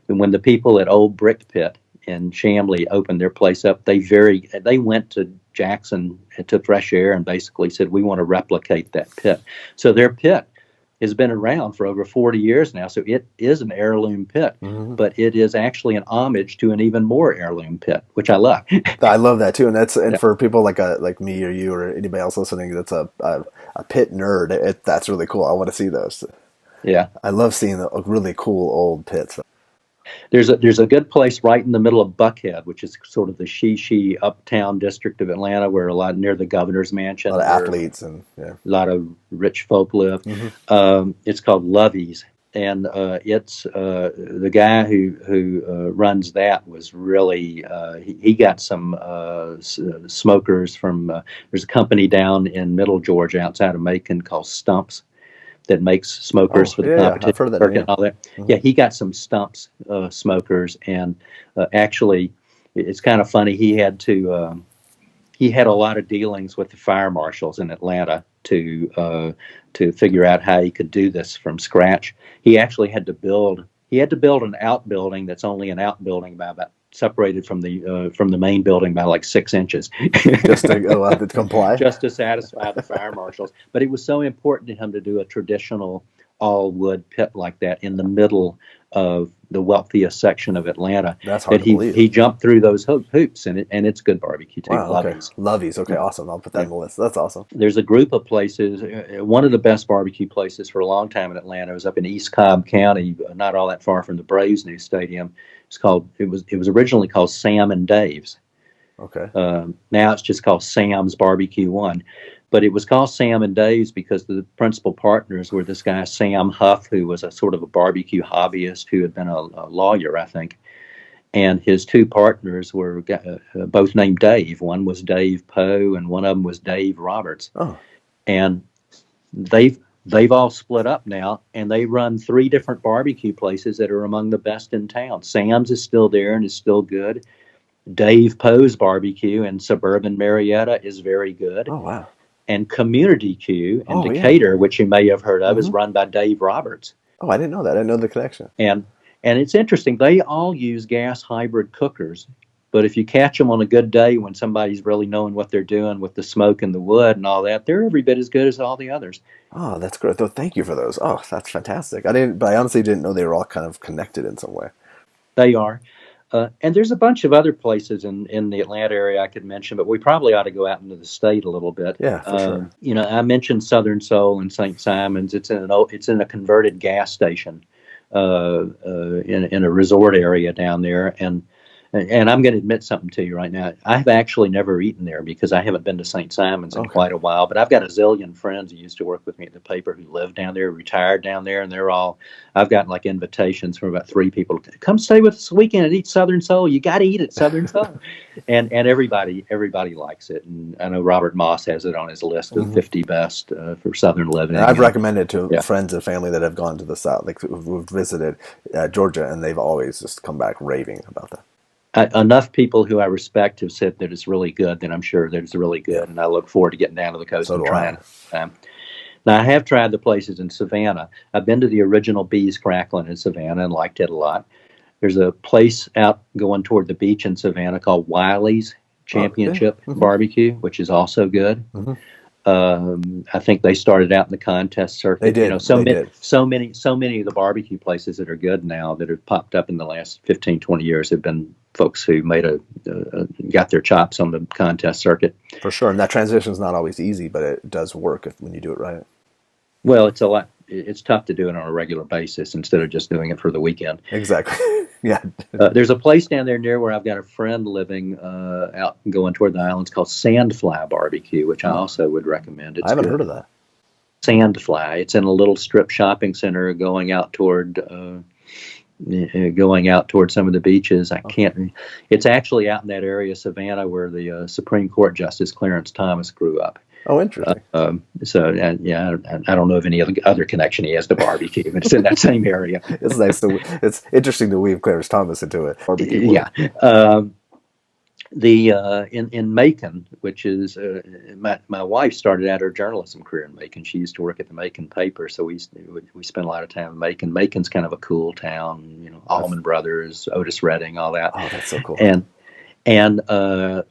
when the people at Old Brick Pit in Chamblee opened their place up, they went to Jackson to Fresh Air and basically said, we want to replicate that pit. So their pit has been around for over 40 years now. So it is an heirloom pit, but it is actually an homage to an even more heirloom pit, which I love. I love that too, and Yeah. for people like me or you or anybody else listening that's a pit nerd. That's really cool. I want to see those. Yeah. I love seeing the really cool old pits. There's a good place right in the middle of Buckhead, which is sort of the she uptown district of Atlanta, where a lot near the governor's A lot mansion, of where athletes and yeah. a lot of rich folk live. It's called Lovey's, and it's the guy who runs that was really he got some smokers from. There's a company down in Middle Georgia outside of Macon called Stumps that makes smokers Oh for the yeah, competition I've heard of that circuit name. and all that. Yeah, he got some Stumps smokers, and actually, it's kind of funny. He had a lot of dealings with the fire marshals in Atlanta to figure out how he could do this from scratch. He actually had to build an outbuilding that's only an outbuilding by about separated from the main building by like 6 inches, Just to comply. just to satisfy the fire marshals. But it was so important to him to do a traditional all wood pit like that in the middle of the wealthiest section of Atlanta That's hard that to he believe. he jumped through those hoops, and it's good barbecue too. Wow. Okay. Lovey's. Lovey's. Okay. Awesome. I'll put that Yeah. on the list. That's awesome. There's a group of places. One of the best barbecue places for a long time in Atlanta was up in East Cobb County, not all that far from the Braves' new stadium. It was originally called Sam and Dave's. Okay. Now it's just called Sam's Barbecue One, but it was called Sam and Dave's because the principal partners were this guy Sam Huff, who was a sort of a barbecue hobbyist who had been a lawyer, I think, and his two partners were both named Dave. One was Dave Poe, and one of them was Dave Roberts. Oh. And they've all split up now, and they run three different barbecue places that are among the best in town. Sam's is still there and is still good. Dave Poe's Barbecue in suburban Marietta is very good. Oh wow. And Community Q in Oh, yeah. Decatur, which you may have heard of, is run by Dave Roberts. Oh, I didn't know that. I didn't know the connection. And it's interesting. They all use gas hybrid cookers, but if you catch them on a good day when somebody's really knowing what they're doing with the smoke and the wood and all that, they're every bit as good as all the others. Oh, that's great. Though, thank you for those. Oh, that's fantastic. But I honestly didn't know they were all kind of connected in some way. They are. And there's a bunch of other places in the Atlanta area I could mention, but we probably ought to go out into the state a little bit. Yeah, for sure. You know, I mentioned Southern Soul and St. Simon's. It's in a converted gas station in a resort area down there, and I'm going to admit something to you right now. I've actually never eaten there because I haven't been to St. Simon's in quite a while. But I've got a zillion friends who used to work with me at the paper who live down there, retired down there, and I've gotten like invitations from about 3 people to come stay with us this weekend and eat Southern Soul. You got to eat at Southern Soul, and everybody likes it. And I know Robert Moss has it on his list of 50 best for Southern living. And I've recommended to friends and family that have gone to the South, like who've visited Georgia, and they've always just come back raving about that. Enough people who I respect have said that it's really good, then I'm sure that it's really good, and I look forward to getting down to the coast and trying it. Now, I have tried the places in Savannah. I've been to the original Bees Crackling in Savannah and liked it a lot. There's a place out going toward the beach in Savannah called Wiley's Championship Barbecue, which is also good. I think they started out in the contest circuit. They did. You know, so many of the barbecue places that are good now that have popped up in the last 15, 20 years have been folks who got their chops on the contest circuit. For sure. And that transition is not always easy, but it does work when you do it right. Well, it's tough to do it on a regular basis instead of just doing it for the weekend. Exactly. Yeah. There's a place down there near where I've got a friend living out going toward the islands called Sandfly Barbecue, which I also would recommend. I haven't heard of that. Sandfly. It's in a little strip shopping center going out toward some of the beaches. It's actually out in that area, Savannah, where the Supreme Court Justice Clarence Thomas grew up. Oh, interesting. I don't know of any other connection he has to barbecue, but it's in that same area. It's nice. It's interesting to weave Clarence Thomas into it. Barbecue. Yeah. In Macon, which is my wife started out her journalism career in Macon. She used to work at the Macon paper, so we spent a lot of time in Macon. Macon's kind of a cool town, you know, Allman Brothers, Otis Redding, all that. Oh, that's so cool. And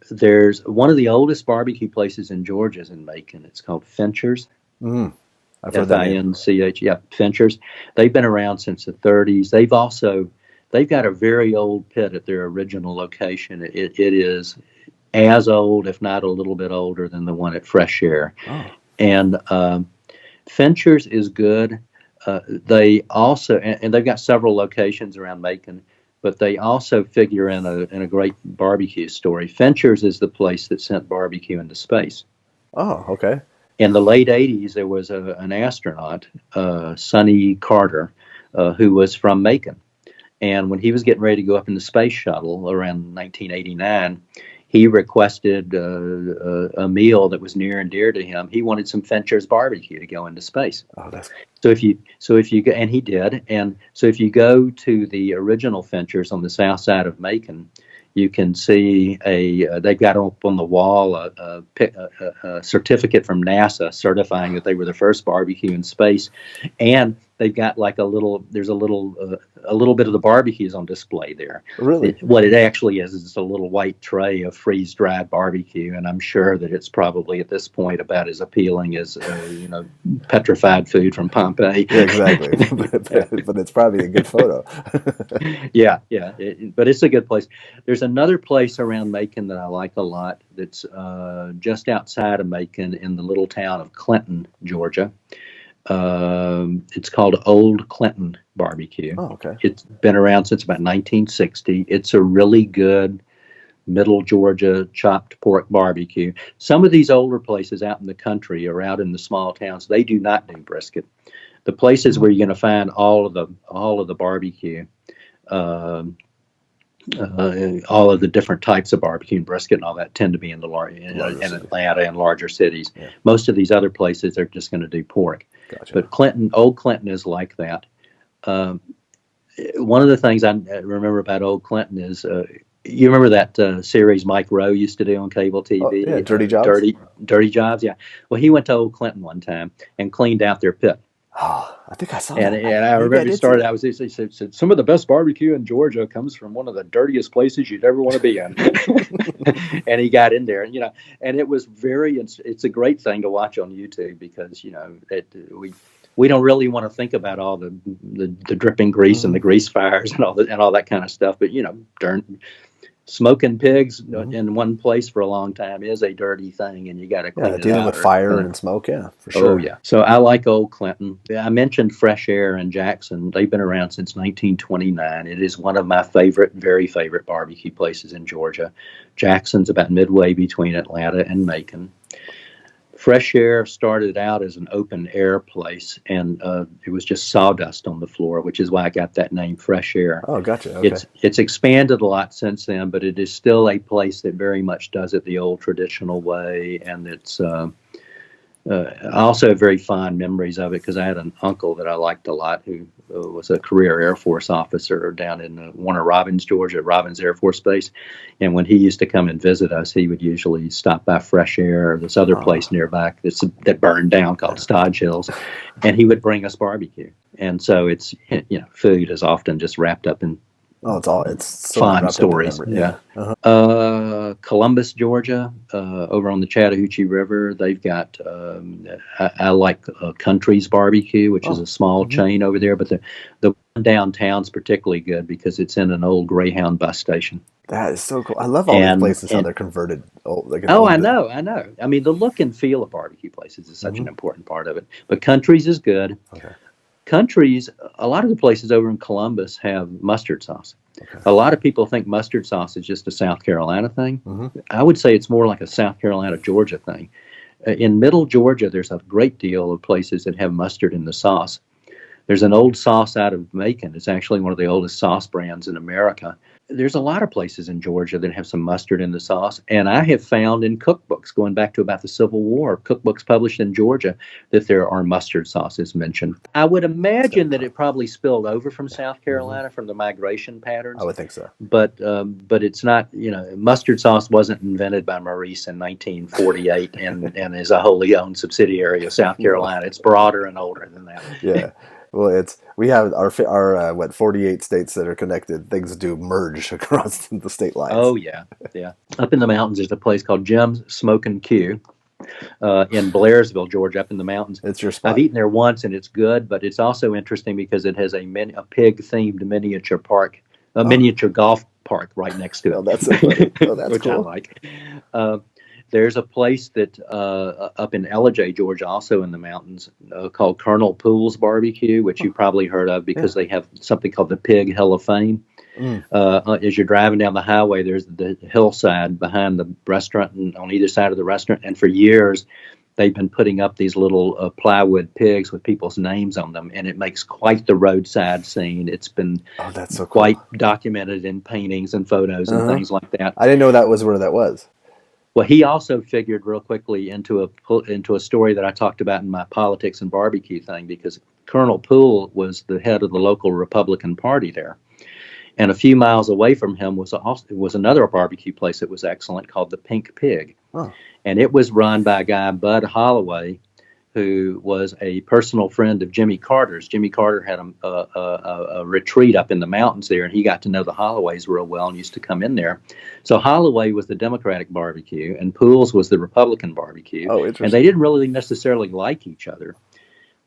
there's one of the oldest barbecue places in Georgia is in Macon. It's called Fincher's. I've heard that name. Finch. Yeah, Finchers. They've been around since the 30s. They've got a very old pit at their original location. It is as old, if not a little bit older, than the one at Fresh Air. Oh. And Finchers is good. They also, and they've got several locations around Macon, but they also figure in a great barbecue story. Finchers is the place that sent barbecue into space. Oh, okay. In the late 80s, there was an astronaut, Sonny Carter, who was from Macon. And when he was getting ready to go up in the space shuttle around 1989, he requested a meal that was near and dear to him. He wanted some Fincher's barbecue to go into space. Oh, that's... So if you go, and he did, and so if you go to the original Fincher's on the south side of Macon, you can see they've got up on the wall a certificate from NASA certifying that they were the first barbecue in space, and they've got like a little bit of the barbecues on display there. Really? What it actually is a little white tray of freeze-dried barbecue, and I'm sure that it's probably at this point about as appealing as petrified food from Pompeii. Yeah, exactly. but it's probably a good photo. Yeah. But it's a good place. There's another place around Macon that I like a lot that's just outside of Macon in the little town of Clinton, Georgia. It's called Old Clinton Barbecue. Oh, okay. It's been around since about 1960. It's a really good middle Georgia chopped pork barbecue. Some of these older places out in the country or out in the small towns, they do not do brisket. The places where you're going to find all of the barbecue, all of the different types of barbecue and brisket and all that tend to be in Atlanta and larger cities. Yeah. Most of these other places are just going to do pork. Gotcha. But Old Clinton is like that. One of the things I remember about Old Clinton is, you remember that series Mike Rowe used to do on cable TV? Oh, yeah, Dirty Jobs? Dirty Jobs, yeah. Well, he went to Old Clinton one time and cleaned out their pit. Oh, I think I saw And, that. and I remember he started out, he said, some of the best barbecue in Georgia comes from one of the dirtiest places you'd ever want to be in. And he got in there, and it was it's a great thing to watch on YouTube because, we don't really want to think about all the dripping grease and the grease fires and all that kind of stuff. But, smoking pigs in one place for a long time is a dirty thing, and you got to clean it out. Dealing with fire and smoke, for sure. Oh, yeah. So I like Old Clinton. I mentioned Fresh Air in Jackson. They've been around since 1929. It is one of my very favorite barbecue places in Georgia. Jackson's about midway between Atlanta and Macon. Fresh Air started out as an open air place, and it was just sawdust on the floor, which is why I got that name, Fresh Air. Oh, gotcha. Okay. It's expanded a lot since then, but it is still a place that very much does it the old traditional way, and it's I also have very fond memories of it because I had an uncle that I liked a lot who was a career Air Force officer down in Warner Robins, Georgia, at Robins Air Force Base. And when he used to come and visit us, he would usually stop by Fresh Air or this other place nearby that burned down called Stodge Hills, and he would bring us barbecue. And so it's, food is often just wrapped up in it's so fun stories. Yeah. Uh-huh. Columbus, Georgia, over on the Chattahoochee River, they've got I like Country's Barbecue, which is a small chain over there, but the one downtown's particularly good because it's in an old Greyhound bus station. That is so cool. I love all these places how they're converted. I know. I mean, the look and feel of barbecue places is such an important part of it. But Country's is good. Okay. Country's, a lot of the places over in Columbus have mustard sauce. Okay. A lot of people think mustard sauce is just a South Carolina thing. Mm-hmm. I would say it's more like a South Carolina, Georgia thing. In middle Georgia, there's a great deal of places that have mustard in the sauce. There's an old sauce out of Macon. It's actually one of the oldest sauce brands in America. There's a lot of places in Georgia that have some mustard in the sauce. And I have found in cookbooks going back to about the Civil War, cookbooks published in Georgia, that there are mustard sauces mentioned. I would imagine that it probably spilled over from South Carolina from the migration patterns. I would think so. But it's not, mustard sauce wasn't invented by Maurice in 1948 and is a wholly owned subsidiary of South Carolina. It's broader and older than that. Yeah. Well, we have our 48 states that are connected. Things do merge across the state lines. Oh, yeah. Up in the mountains, there's a place called Jim's Smokin' Q. in Blairsville, Georgia, up in the mountains. It's your spot. I've eaten there once, and it's good, but it's also interesting because it has a pig-themed miniature park, a miniature golf park right next to it. Oh, that's so funny. Oh, that's which cool. I like. There's a place that up in Ellijay, Georgia, also in the mountains, called Colonel Poole's Barbecue, which you probably heard of because they have something called the Pig Hill of Fame. As you're driving down the highway, there's the hillside behind the restaurant and on either side of the restaurant. And for years, they've been putting up these little plywood pigs with people's names on them, and it makes quite the roadside scene. It's been that's so cool. Quite documented in paintings and photos and things like that. I didn't know that was where that was. Well, he also figured real quickly into a story that I talked about in my politics and barbecue thing, because Colonel Poole was the head of the local Republican Party there. And a few miles away from him was another barbecue place that was excellent called the Pink Pig. Oh. And it was run by a guy, Bud Holloway, who was a personal friend of Jimmy Carter's. Jimmy Carter had a retreat up in the mountains there, and he got to know the Holloways real well and used to come in there. So Holloway was the Democratic barbecue, and Poole's was the Republican barbecue. Oh, interesting. And they didn't really necessarily like each other.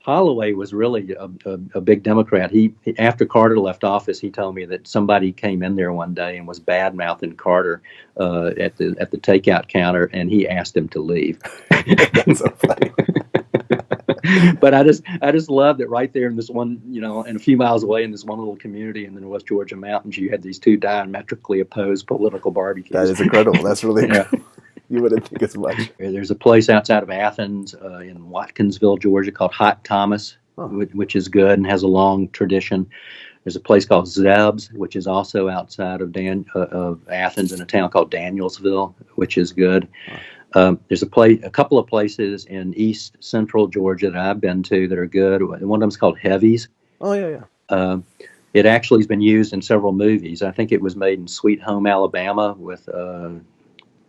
Holloway was really a big Democrat. He after Carter left office, he told me that somebody came in there one day and was bad-mouthing Carter at the takeout counter, and he asked him to leave. That's so funny. But I just loved it right there in this one, and a few miles away in this one little community in the West Georgia mountains, you had these two diametrically opposed political barbecues. That is incredible. That's really incredible. You wouldn't think as much. There's a place outside of Athens in Watkinsville, Georgia, called Hot Thomas, which is good and has a long tradition. There's a place called Zeb's, which is also outside of Athens in a town called Danielsville, which is good. There's a couple of places in East Central Georgia that I've been to that are good. One of them is called Heavy's. Oh, yeah. It actually has been used in several movies. I think it was made in Sweet Home Alabama with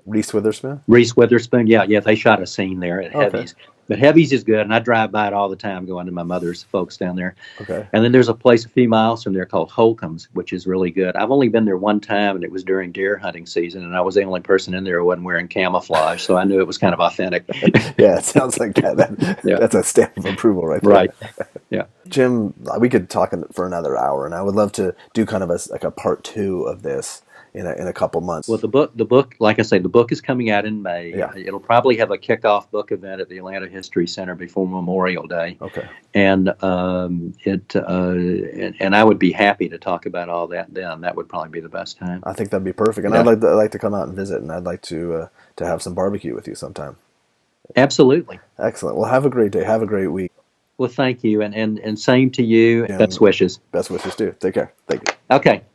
Reese Witherspoon? Reese Witherspoon, yeah, they shot a scene there at Heavy's. But Heavy's is good, and I drive by it all the time going to my mother's folks down there. Okay. And then there's a place a few miles from there called Holcomb's, which is really good. I've only been there one time, and it was during deer hunting season, and I was the only person in there who wasn't wearing camouflage, so I knew it was kind of authentic. Yeah, it sounds like that. That's a stamp of approval right there. Right, yeah. Jim, we could talk for another hour, and I would love to do kind of a part 2 of this in a couple months. Well, the book, like I say, the book is coming out in May. Yeah. It'll probably have a kickoff book event at the Atlanta History Center before Memorial Day. Okay. And and I would be happy to talk about all that then. That would probably be the best time. I think that'd be perfect. And I'd like to come out and visit, and I'd like to have some barbecue with you sometime. Absolutely. Excellent. Well, have a great day. Have a great week. Well, thank you, and same to you. Best wishes. Best wishes too. Take care. Thank you. Okay.